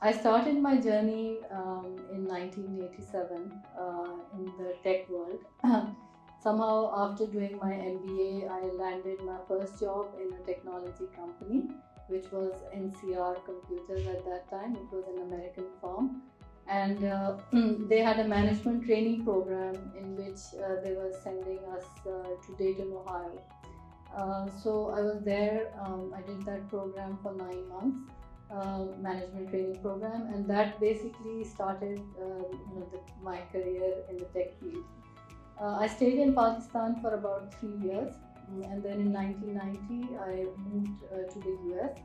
I started my journey in 1987 in the tech world. Somehow, after doing my MBA, I landed my first job in a technology company, which was NCR Computers at that time. It was an American firm. And they had a management training program in which they were sending us to Dayton, Ohio. So I was there. I did that program for 9 months, management training program, and that basically started my career in the tech field. I stayed in Pakistan for about 3 years, and then in 1990 I moved to the US.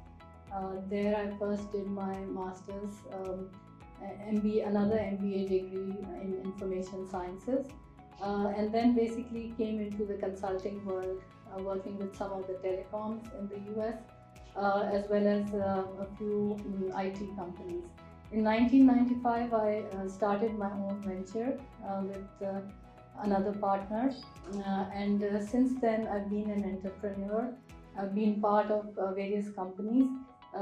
There I first did my master's, another MBA degree in information sciences, and then basically came into the consulting world, working with some of the telecoms in the US, as well as a few IT companies. In 1995, I started my own venture with another partner, and since then I've been an entrepreneur. I've been part of various companies,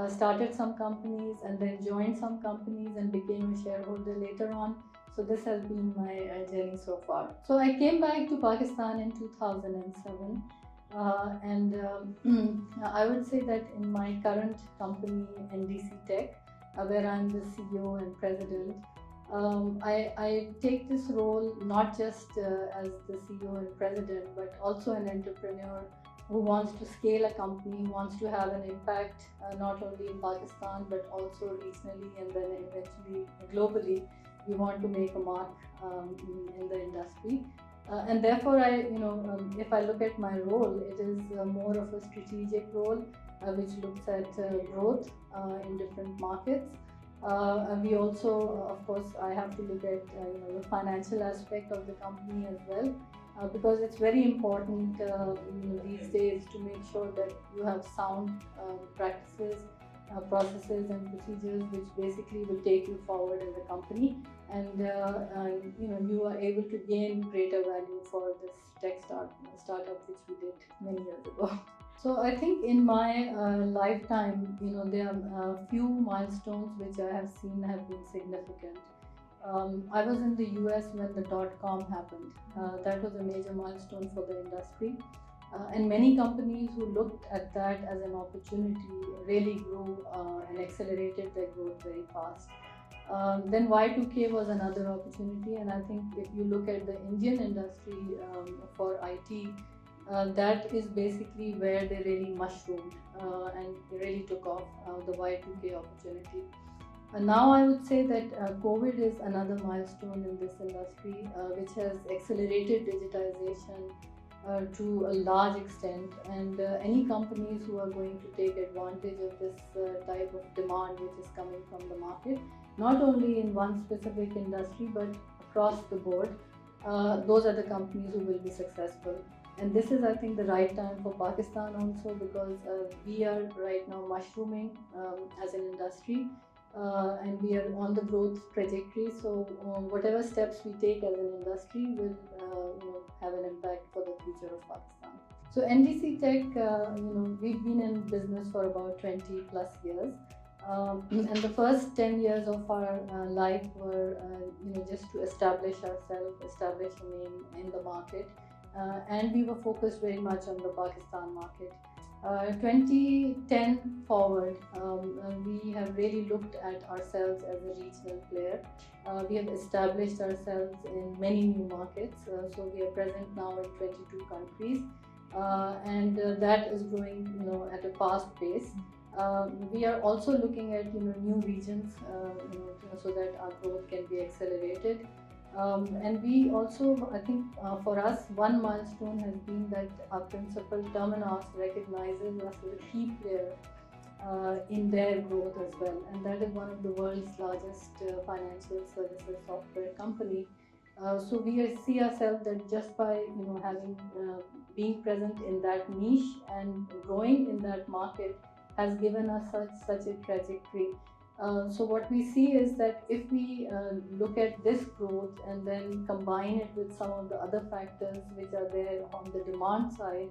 started some companies and then joined some companies and became a shareholder later on. So this has been my journey so far. So I came back to Pakistan in 2007. I would say that in my current company, NDC Tech, where I'm the CEO and president, I take this role not just as the CEO and president, but also an entrepreneur who wants to scale a company, who wants to have an impact not only in Pakistan but also regionally and then eventually globally. We want to make a mark in the industry. And therefore, if I look at my role, it is more of a strategic role, which looks at growth in different markets. And we also, of course, I have to look at the financial aspect of the company as well, because it's very important these days to make sure that you have sound practices, processes and procedures which basically will take you forward as a company, and you are able to gain greater value for this tech startup which we did many years ago. So I think in my lifetime, there are a few milestones which I have seen have been significant. I was in the US when the .com happened. That was a major milestone for the industry. And many companies who looked at that as an opportunity really grew and accelerated their growth very fast. Then Y2K was another opportunity, and I think if you look at the Indian industry for IT, that is basically where they really mushroomed and really took off, the Y2K opportunity. And now I would say that COVID is another milestone in this industry, which has accelerated digitization to a large extent, and any companies who are going to take advantage of this type of demand which is coming from the market, not only in one specific industry but across the board, those are the companies who will be successful. And this is, I think, the right time for Pakistan also, because we are right now mushrooming as an industry, and we are on the growth trajectory. So whatever steps we take as an industry will have an impact for the future of Pakistan. So NDC Tech, we've been in business for about 20 plus years. And the first 10 years of our life were just to establish ourselves, establish a name in the market. And we were focused very much on the Pakistan market. 2010 forward, we have really looked at ourselves as a regional player. We have established ourselves in many new markets. So we are present now in 22 countries, and that is growing at a fast pace. We are also looking at new regions so that our growth can be accelerated. And we also, I think for us, one milestone has been that our principal Terminos recognizes us as a key player in their growth as well. And that is one of the world's largest financial services software company. So we see ourselves that just by being present in that niche and growing in that market has given us such a trajectory. So what we see is that if we look at this growth and then combine it with some of the other factors which are there on the demand side,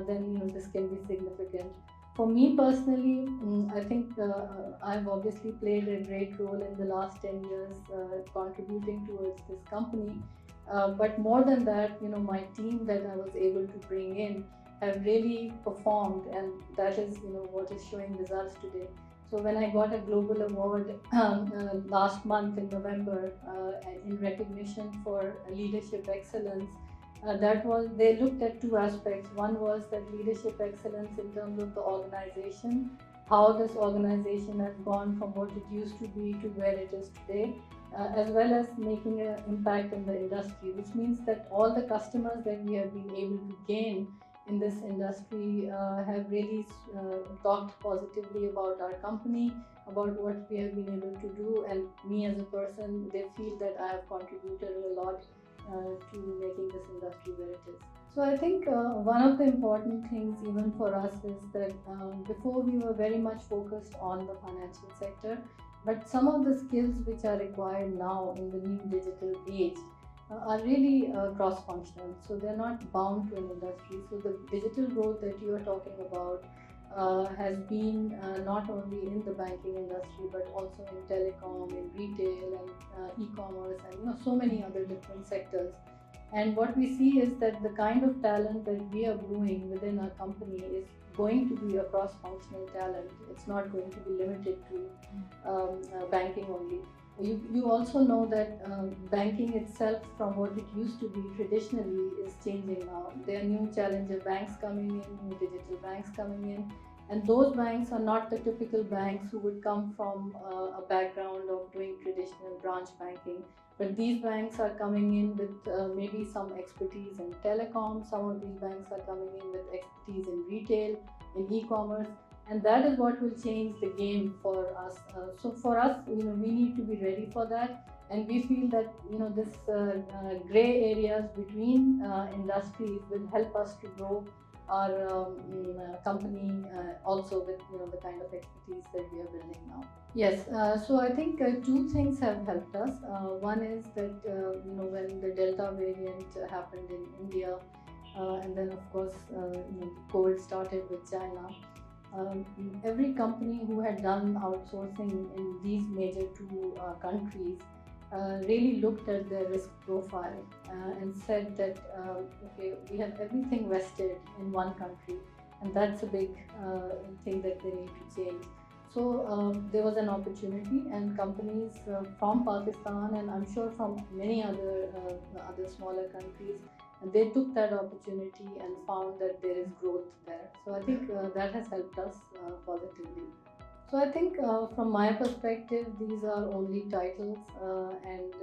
then this can be significant. For me personally, I think I've obviously played a great role in the last 10 years contributing towards this company. But more than that, my team that I was able to bring in have really performed, and that is, what is showing results today. So when I got a global award last month in November in recognition for leadership excellence, that was, they looked at two aspects. One was that leadership excellence in terms of the organization, how this organization has gone from what it used to be to where it is today, as well as making an impact in the industry, which means that all the customers that we have been able to gain in this industry have really talked positively about our company, about what we have been able to do, and me as a person, they feel that I have contributed a lot to making this industry where it is. So I think one of the important things even for us is that before we were very much focused on the financial sector, but some of the skills which are required now in the new digital age are really cross-functional. So they're not bound to an industry. So the digital growth that you are talking about has been not only in the banking industry but also in telecom, in retail, and e-commerce, and so many other different sectors. And what we see is that the kind of talent that we are brewing within our company is going to be a cross-functional talent. It's not going to be limited to banking only. You also know that banking itself, from what it used to be traditionally, is changing now. There are new challenger banks coming in, new digital banks coming in, and those banks are not the typical banks who would come from a background of doing traditional branch banking. But these banks are coming in with maybe some expertise in telecom. Some of these banks are coming in with expertise in retail, in e-commerce. And that is what will change the game for us. So for us, we need to be ready for that, and we feel that this gray areas between industries will help us to grow our company also with the kind of expertise that we are building now. Yes, so I think two things have helped us. One is that when the Delta variant happened in India, and then of course COVID started with China. Every company who had done outsourcing in these major two countries really looked at their risk profile and said that okay, we have everything vested in one country, and that's a big thing that they need to change. So there was an opportunity, and companies from Pakistan, and I'm sure from many other smaller countries, they took that opportunity and found that there is growth there. So I think that has helped us positively. So I think from my perspective, these are only titles, and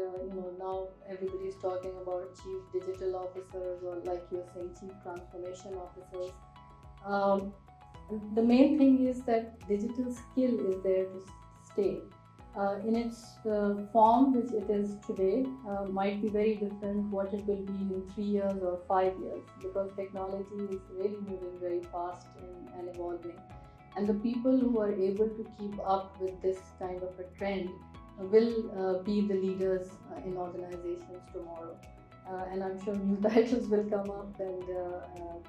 now everybody is talking about chief digital officers, or like you're saying, chief transformation officers. The main thing is that digital skill is there to stay. In its form which it is today might be very different what it will be in 3 years or 5 years, because technology is really moving very fast and evolving, and the people who are able to keep up with this kind of a trend will be the leaders in organizations tomorrow. And I'm sure new titles will come up, and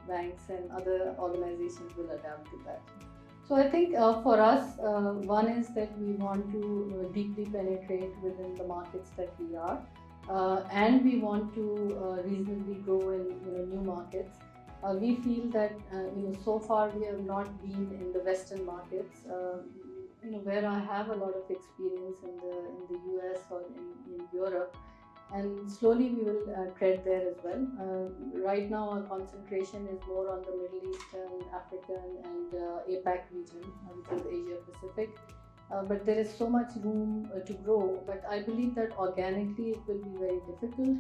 banks and other organizations will adapt to that. So I think for us, one is that we want to deeply penetrate within the markets that we are, and we want to reasonably grow in new markets. We feel that so far we have not been in the Western markets, where I have a lot of experience in the US or in Europe. And slowly we will tread there as well. Right now our concentration is more on the Middle Eastern, African and APAC region, which is Asia Pacific. But there is so much room to grow, but I believe that organically it will be very difficult.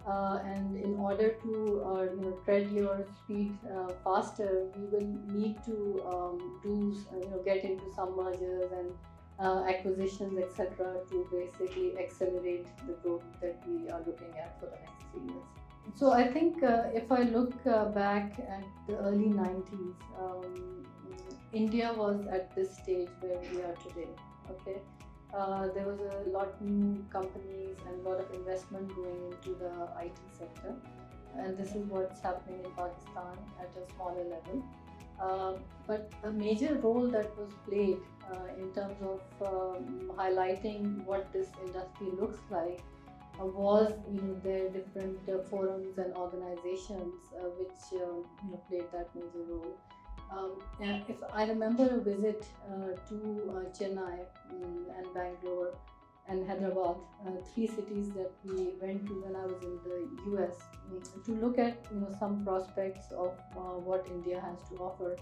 And in order to tread your speed faster, we will need to get into some mergers and acquisitions, etc., to basically accelerate the growth that we are looking at for the next 3 years. So I think if I look back at the early 90s, India was at this stage where we are today. Okay, there was a lot new companies and a lot of investment going into the IT sector, and this is what's happening in Pakistan at a smaller level. But a major role that was played in terms of highlighting what this industry looks like was their different forums and organizations which played that major role. And if I remember a visit to Chennai and Bangalore and Hyderabad, three cities that we went to when I was in the US, to look at some prospects of what India has to offer.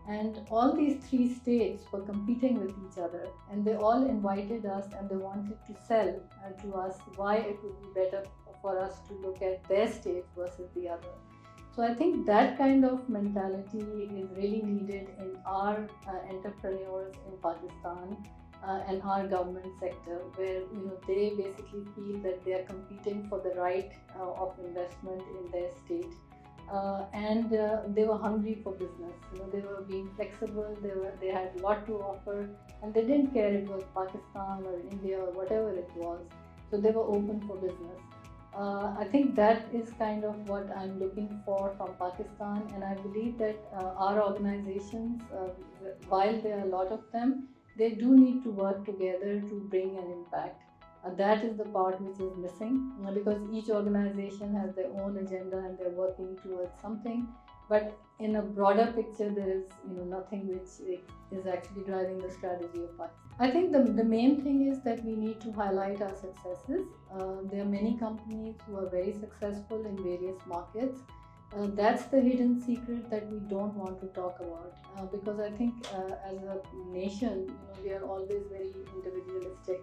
And all these three states were competing with each other, and they all invited us and they wanted to sell to us why it would be better for us to look at their state versus the other. So I think that kind of mentality is really needed in our entrepreneurs in Pakistan and our government sector, where they basically feel that they are competing for the right of investment in their state. And they were hungry for business. They were being flexible. They had a lot to offer, and they didn't care it was Pakistan or India or whatever it was. So they were open for business. I think that is kind of what I'm looking for from Pakistan, and I believe that our organizations, while there are a lot of them, they do need to work together to bring an impact. That is the part which is missing, because each organization has their own agenda and they're working towards something, but in a broader picture there is nothing which is actually driving the strategy of Pakistan. I think the main thing is that we need to highlight our successes. There are many companies who are very successful in various markets. That's the hidden secret that we don't want to talk about, because I think as a nation we are always very individualistic.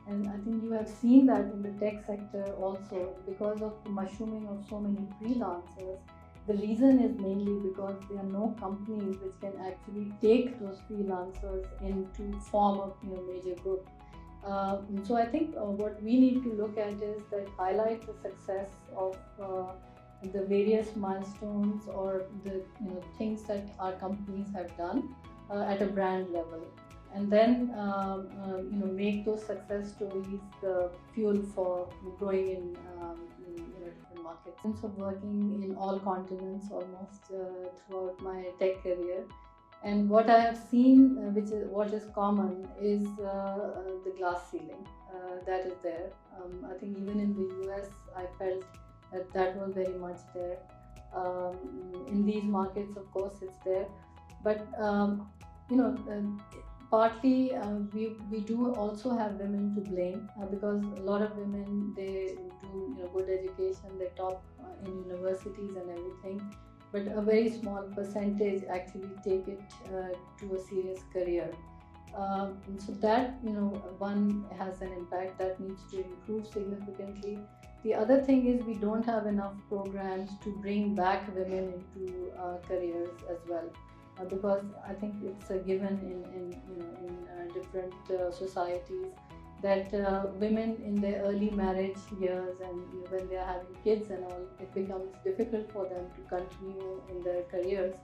And I think you have seen that in the tech sector also, because of the mushrooming of so many freelancers. The reason is mainly because there are no companies which can actually take those freelancers into form of major group. So I think what we need to look at is that highlight the success of the various milestones or the things that our companies have done at a brand level. And then make those success stories the fuel for growing in different markets. Since of working in all continents almost throughout my tech career, and what I have seen, what is common, is the glass ceiling that is there. I think even in the US, I felt that was very much there. In these markets, of course, it's there, but partly we do also have women to blame, because a lot of women, they do good education, they top in universities and everything, but a very small percentage actually take it to a serious career. So that one has an impact that needs to improve significantly. The other thing is we don't have enough programs to bring back women into careers as well. Because I think it's a given in different societies that women in their early marriage years and when they are having kids and all, it becomes difficult for them to continue in their careers.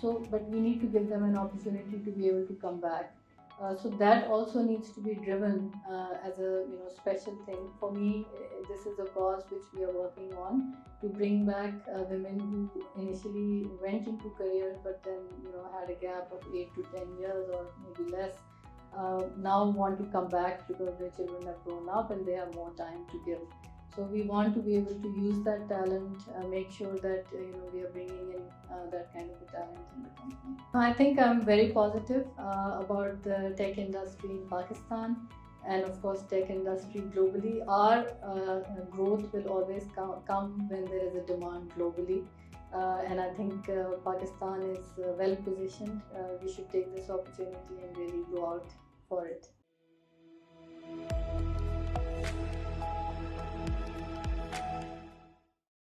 So, but we need to give them an opportunity to be able to come back. So that also needs to be driven as a special thing. For me, this is a cause which we are working on, to bring back women who initially went into careers but then had a gap of 8 to 10 years or maybe less. Now want to come back because their children have grown up and they have more time to give. So we want to be able to use that talent, make sure that we are bringing in that kind of a talent in the company. I think I'm very positive about the tech industry in Pakistan, and of course tech industry globally. Our growth will always come when there is a demand globally, and I think Pakistan is well positioned. We should take this opportunity and really go out for it.